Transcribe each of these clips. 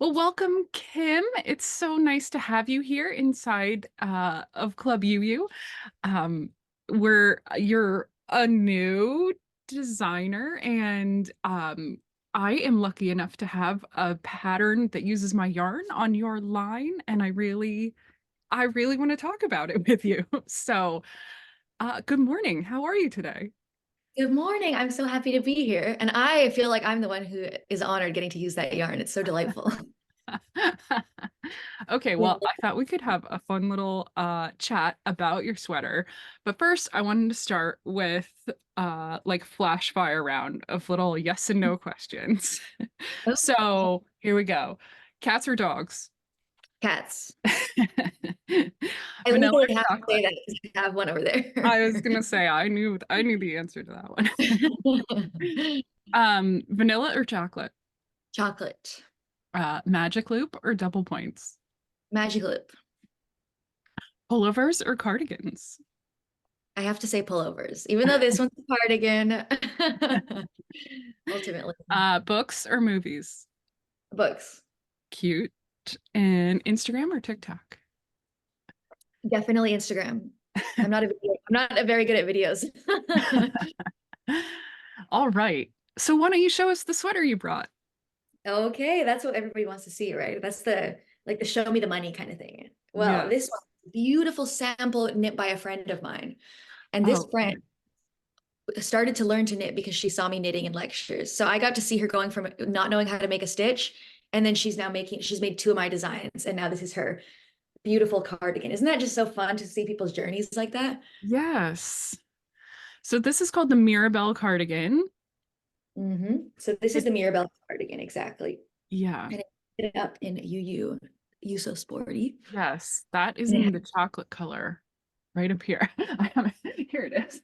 Well, welcome, Kim. It's so nice to have you here inside of Club UU. Um, you're a new designer, and I am lucky enough to have a pattern that uses my yarn on your line, and I really want to talk about it with you. So, good morning. How are you today? Good morning. I'm so happy to be here. And I feel like I'm the one who is honored getting to use that yarn. It's so delightful. Okay, well, I thought we could have a fun little chat about your sweater. But first, I wanted to start with like flash fire round of little yes and no questions. Oh, So, here we go. Cats or dogs? cats. I Vanilla legally have or to say chocolate? that because I have one over there. I was gonna say I knew the answer to that one. Vanilla or chocolate? Chocolate. Magic loop or double points? Magic loop. Pullovers or cardigans? I have to say pullovers, even though this one's a cardigan. Ultimately, Books or movies? books. Cute. And Instagram or TikTok? Definitely Instagram. I'm not very good at videos. All right. So why don't you show us the sweater you brought? Okay, that's what everybody wants to see, right? That's the like the show me the money kind of thing. Well, this Yes. one, beautiful sample knit by a friend of mine. And this Oh, friend started to learn to knit because she saw me knitting in lectures. So I got to see her going from not knowing how to make a stitch, and then she's made two of my designs, and now this is her beautiful cardigan. Isn't that just so fun to see people's journeys like that? yes. So this is called the Mirabelle cardigan. So this is It, the Mirabelle cardigan, exactly. yeah. And it up in You So Sporty. Yes. That is And in it the chocolate color right up here. I have it. Here it is.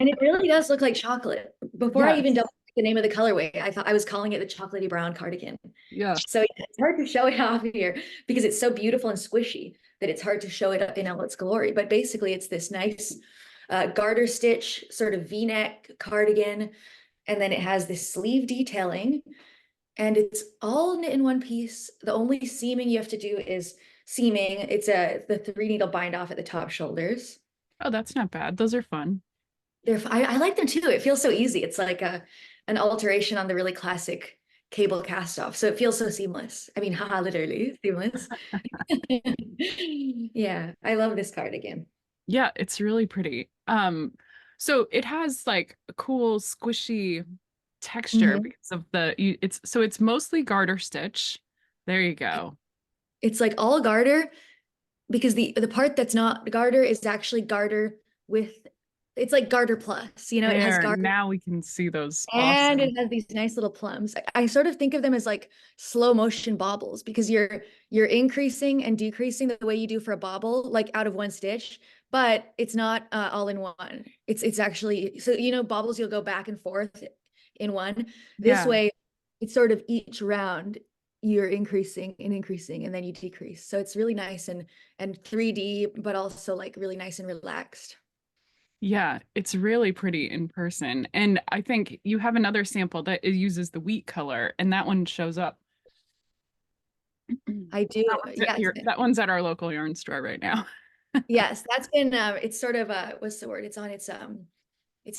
And it really does look like chocolate. Before I even Yes. double checked the name of the colorway, I thought I was calling it the chocolatey brown cardigan. Yes. So yeah, it's hard to show it off here because it's so beautiful and squishy that it's hard to show it up in all its glory. But basically, it's this nice garter stitch sort of V-neck cardigan, and then it has this sleeve detailing, and it's all knit in one piece. The only seaming you have to do is seaming. It's the three needle bind off at the top shoulders. Oh, that's not bad. Those are fun. I like them too. It feels so easy. It's like a an alteration on the really classic cable cast off. So it feels so seamless. I mean, haha, literally seamless. Yeah, I love this cardigan. Yeah, it's really pretty. So it has like a cool squishy texture Mhm. because of it's mostly garter stitch. There you go. It's like all garter because the part that's not garter is actually garter with it's like garter plus, it has There, garter. now we can see those And awesome. it has these nice little plums. I sort of think of them as like slow motion bobbles because you're increasing and decreasing the way you do for a bobble, like out of one stitch, but it's not all in one. It's actually so bobbles you'll go back and forth in one. This Yeah. way, it's sort of each round you're increasing and then you decrease. So it's really nice and 3D, but also like really nice and relaxed. Yeah, it's really pretty in person. And I think you have another sample that it uses the wheat color, and that one shows up. I do. That one's at Yes. here. That one's at our local yarn store right now. Yes, that's been it's sort of what's the word? It's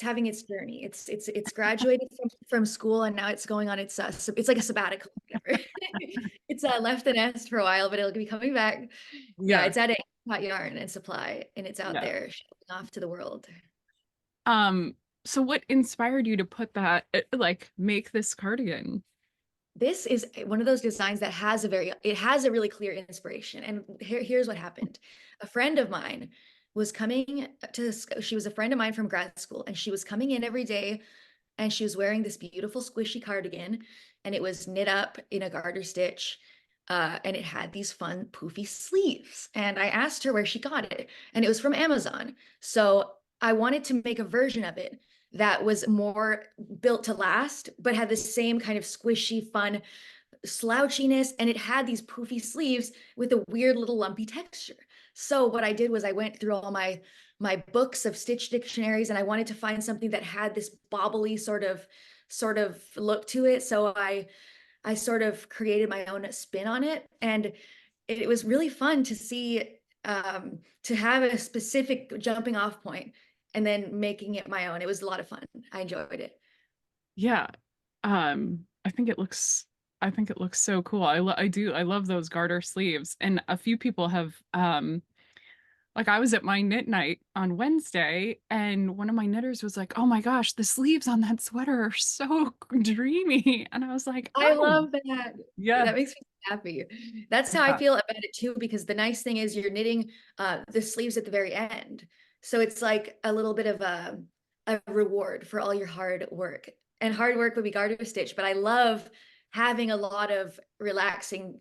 having its journey. It's graduated from school and now it's going on its it's like a sabbatical, whatever. It's left the nest for a while, but it'll be coming back. Yeah, Yeah. it's at a hot yarn and supply and it's out Yeah. there showing off to the world. Um, so what inspired you to put that, like make this cardigan? This is one of those designs that it has a really clear inspiration. And here's what happened. A friend of mine was coming she was a friend of mine from grad school, and she was coming in every day, and she was wearing this beautiful squishy cardigan, and it was knit up in a garter stitch. And it had these fun poofy sleeves. And I asked her where she got it, and it was from Amazon. So I wanted to make a version of it that was more built to last, but had the same kind of squishy, fun slouchiness. And it had these poofy sleeves with a weird little lumpy texture. So what I did was I went through all my books of stitch dictionaries, and I wanted to find something that had this bobbly sort of look to it. So I I sort of created my own spin on it, and it was really fun to see, to have a specific jumping off point and then making it my own. It was a lot of fun. I enjoyed it. Yeah. I think it looks so cool. I love those garter sleeves. And a few people have like I was at my knit night on Wednesday and one of my knitters was like, "Oh my gosh, the sleeves on that sweater are so dreamy." And I was like, I "Oh, love that. yeah." That makes me happy. That's how I Yeah. feel about it too, because the nice thing is you're knitting the sleeves at the very end. So it's like a little bit of a reward for all your hard work. And hard work would be garter stitch, but I love having a lot of relaxing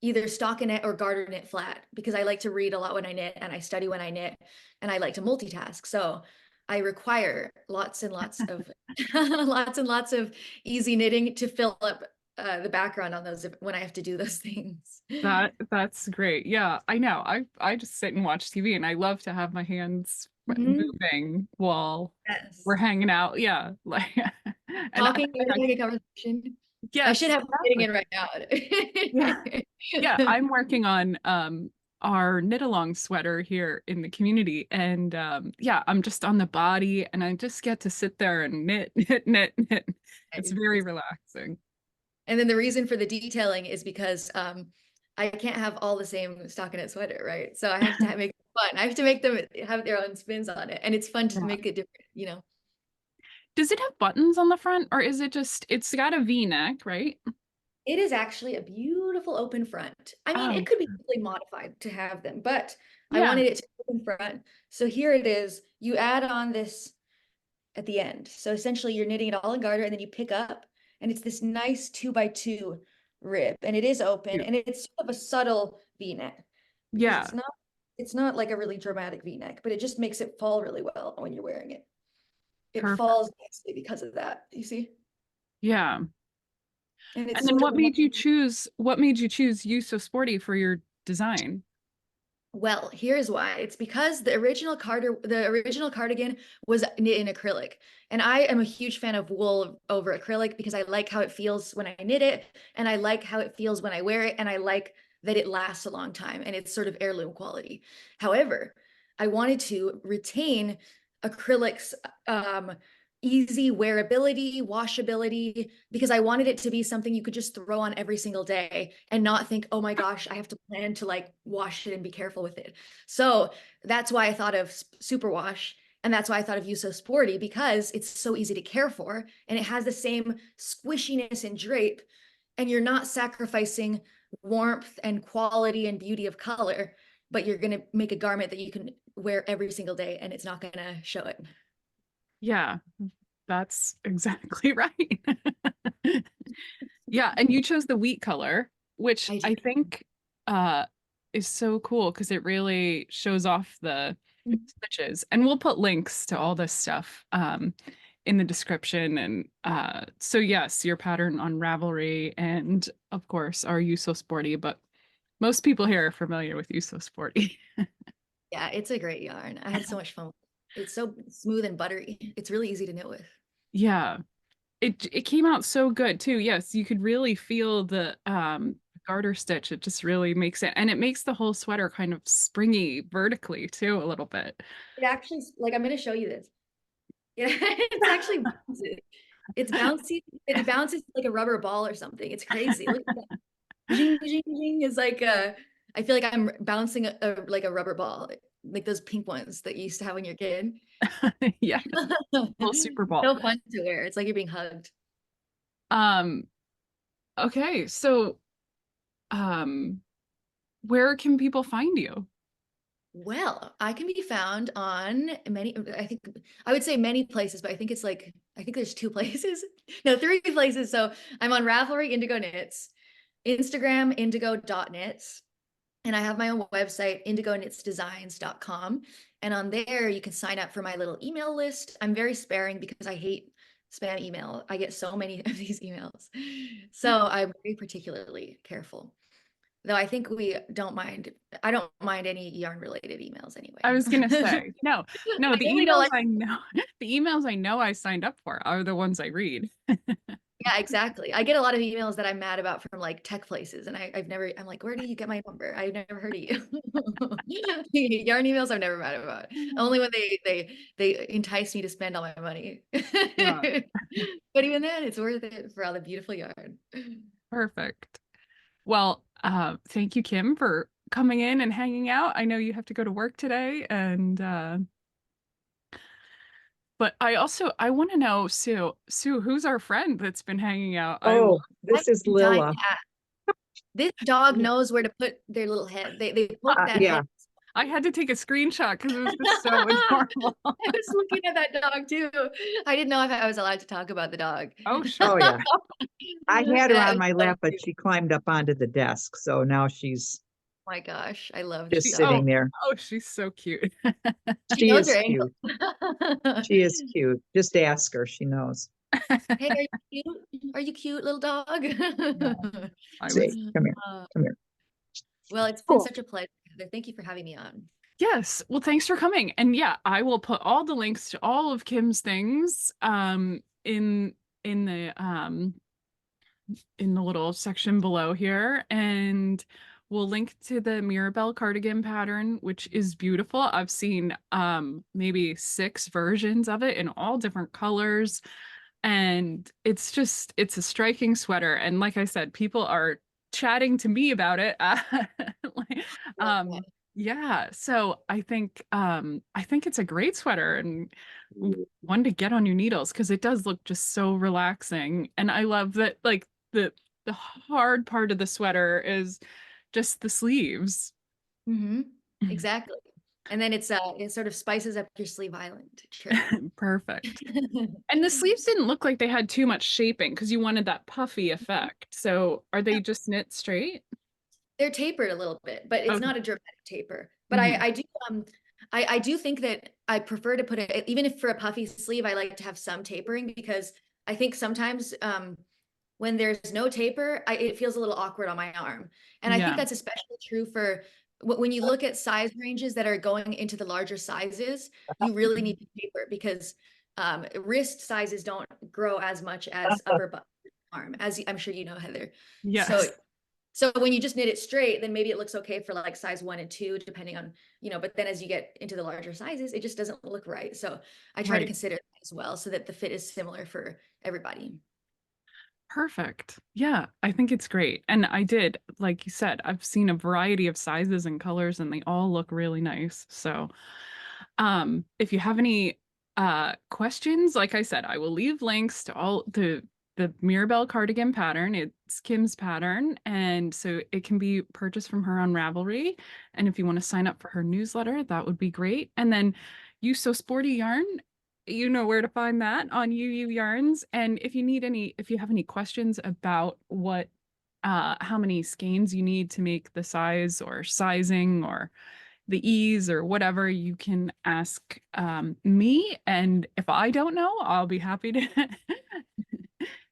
either stockinette or garter knit flat because I like to read a lot when I knit and I study when I knit and I like to multitask. So I require lots and lots of lots and lots of easy knitting to fill up the background on those when I have to do those things. That's great. Yeah, I know. I just sit and watch TV and I love to have my hands Mhm. moving while we're Yes. hanging out. Yeah, like and Talking, I having a conversation. I should yes, have one getting exactly. in right now. Yeah. Yeah, I'm working on our knit along sweater here in the community and yeah, I'm just on the body and I just get to sit there and knit knit knit knit. It's very relaxing. And then the reason for the detailing is because I can't have all the same stockinette sweater, right? So I have to make it fun. I have to make them have their own spins on it, and it's fun to Yeah. make it different, you know. Does it have buttons on the front or is it just it's got a V-neck, right? It is actually a beautiful open front. I mean, Oh, it could be really modified to have them, but I yeah. wanted it to be open front. So here it is. You add on this at the end. So essentially you're knitting it all in garter and then you pick up and it's this nice 2 by 2 rib and it is open Cute. and it's sort of a subtle V-neck because Yeah, it's not like a really dramatic V-neck, but it just makes it fall really well when you're wearing it. It perfect. falls nicely because of that, you see? Yeah. And it's And then sort of what made you choose You So Sporty for your design? well, here's why. It's because the original cardigan was knit in acrylic. And I am a huge fan of wool over acrylic because I like how it feels when I knit it, and I like how it feels when I wear it, and I like that it lasts a long time and it's sort of heirloom quality. However, I wanted to retain acrylic's easy wearability, washability, because I wanted it to be something you could just throw on every single day and not think, oh my gosh, I have to plan to like wash it and be careful with it. So that's why I thought of superwash. And that's why I thought of You So Sporty because it's so easy to care for and it has the same squishiness and drape. And you're not sacrificing warmth and quality and beauty of color, but you're going to make a garment that you can wear every single day and it's not going to show it. Yeah, that's exactly right. Yeah, and you chose the wheat color, which I I did. think uh is so cool because it really shows off the stitches. And we'll put links to all this stuff in the description. And so yes, your pattern on Ravelry and of course are You So Sporty, but most people here are familiar with You So Sporty. Yeah, it's a great yarn. I had so much fun. It's so smooth and buttery. It's really easy to knit with. Yeah. It came out so good too. Yes, you could really feel the garter stitch. It just really makes it and it makes the whole sweater kind of springy vertically too a little bit. It actually, like, I'm going to show you this. Yeah, it's actually bounces. It's bouncy. It bounces like a rubber ball or something. It's crazy. Look at that. Zing, zing, zing is like I feel like I'm bouncing like a rubber ball, like those pink ones that you used to have when you're a kid. Yeah, little super ball. So fun to wear. It's like you're being hugged. Um okay, so um where can people find you? Well, I can be found on many, I think I would say many places, but I think it's like, I think there's 2 places. No, 3 places. So I'm on Ravelry Indigo Knits, Instagram indigo.knits, and I have my own website, indigonitsdesigns.com. And on there, you can sign up for my little email list. I'm very sparing because I hate spam email. I get so many of these emails. So I'm very particularly careful. Though I think we don't mind. I don't mind any yarn related emails I anyway. was gonna say, no, no, I the usually don't emails like. I know, the emails I know I signed up for are the ones I read. Yeah, exactly. I get a lot of emails that I'm mad about from like tech places, and I'm like, where do you get my number? I've never heard of you. Yarn emails I'm never mad about. Only when they entice me to spend all my money. Yeah, But even then, it's worth it for all the beautiful yarn. perfect. Well, thank you, Kim, for coming in and hanging out. I know you have to go to work today, and but I want to know, Sue. Sue, who's our friend that's been hanging out? Oh, I'm this is dying Lilla. to ask. This dog knows where to put their little head. They poke that Yeah. head. I had to take a screenshot because it was just so adorable. I was looking at that dog too. I didn't know if I was allowed to talk about the dog. Oh, Oh, sure. yeah. I had her That on was my so lap, but cute. she climbed up onto the desk. So now she's My gosh, I love this just She, dog. oh, sitting there. oh, she's so cute. She She knows her is angles. cute. She is cute. Just ask her. She knows. Hey, are you cute? Are you cute, little dog? Yeah, I would. See, come here. Uh, Come here. well, it's been Cool. such a pleasure, Heather. Thank you for having me on. Yes. Well, thanks for coming. And yeah, I will put all the links to all of Kim's things in the little section below here, and we'll link to the Mirabelle cardigan pattern, which is beautiful. I've seen maybe 6 versions of it in all different colors, and it's a striking sweater. And like I said, people are chatting to me about it. Like, Love that. yeah, so I think it's a great sweater, and one to get on your needles because it does look just so relaxing. And I love that, like, the hard part of the sweater is just the sleeves. Mm-hmm. Exactly. And then it sort of spices up your sleeve island trip. Perfect. And the sleeves didn't look like they had too much shaping because you wanted that puffy effect. So are they just knit straight? They're tapered a little bit, but it's Okay. not a dramatic taper. But Mhm. I do think that I prefer to put it, even if for a puffy sleeve, I like to have some tapering, because I think sometimes when there's no taper, it feels a little awkward on my arm. And I think Yeah. that's especially true for when you look at size ranges that are going into the larger sizes, you really need to taper, because wrist sizes don't grow as much as arm, as I'm sure you know, Heather. So Yes. so when you just knit it straight, then maybe it looks okay for like size 1 and 2, depending on, but then as you get into the larger sizes, it just doesn't look right. So I try to Right. consider that as well, so that the fit is similar for everybody. Perfect. Yeah, I think it's great. And I did, like you said, I've seen a variety of sizes and colors and they all look really nice. So, if you have any questions, like I said, I will leave links to all the Mirabelle cardigan pattern. It's Kim's pattern, and so it can be purchased from her on Ravelry. And if you want to sign up for her newsletter, that would be great. And then Ewe So Sporty yarn, you know where to find that on Ewe Ewe Yarns. And if you have any questions about how many skeins you need to make the size or sizing or the ease or whatever, you can ask me. And if I don't know, I'll be happy to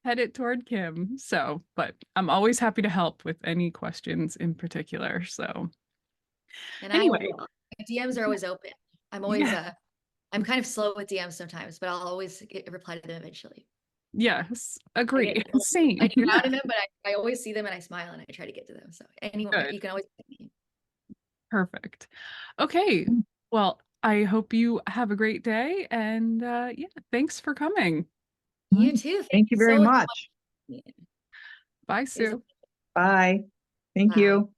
head it toward Kim. So, but I'm always happy to help with any questions in particular. So, And I anyway, will. My DMs are always open. I'm always yeah, I'm kind of slow with DMs sometimes, but I'll always reply to them eventually. yes, I agree. get I Same. drown Yeah, in them, but I always see them and I smile and I try to get to them. So anyone, good. you can always get me. Perfect. Okay. Well, I hope you have a great day. And yeah, thanks for coming. You too. Thank Thank you you very so much. much. Bye, It was a Sue. Bye. Thank bye. you.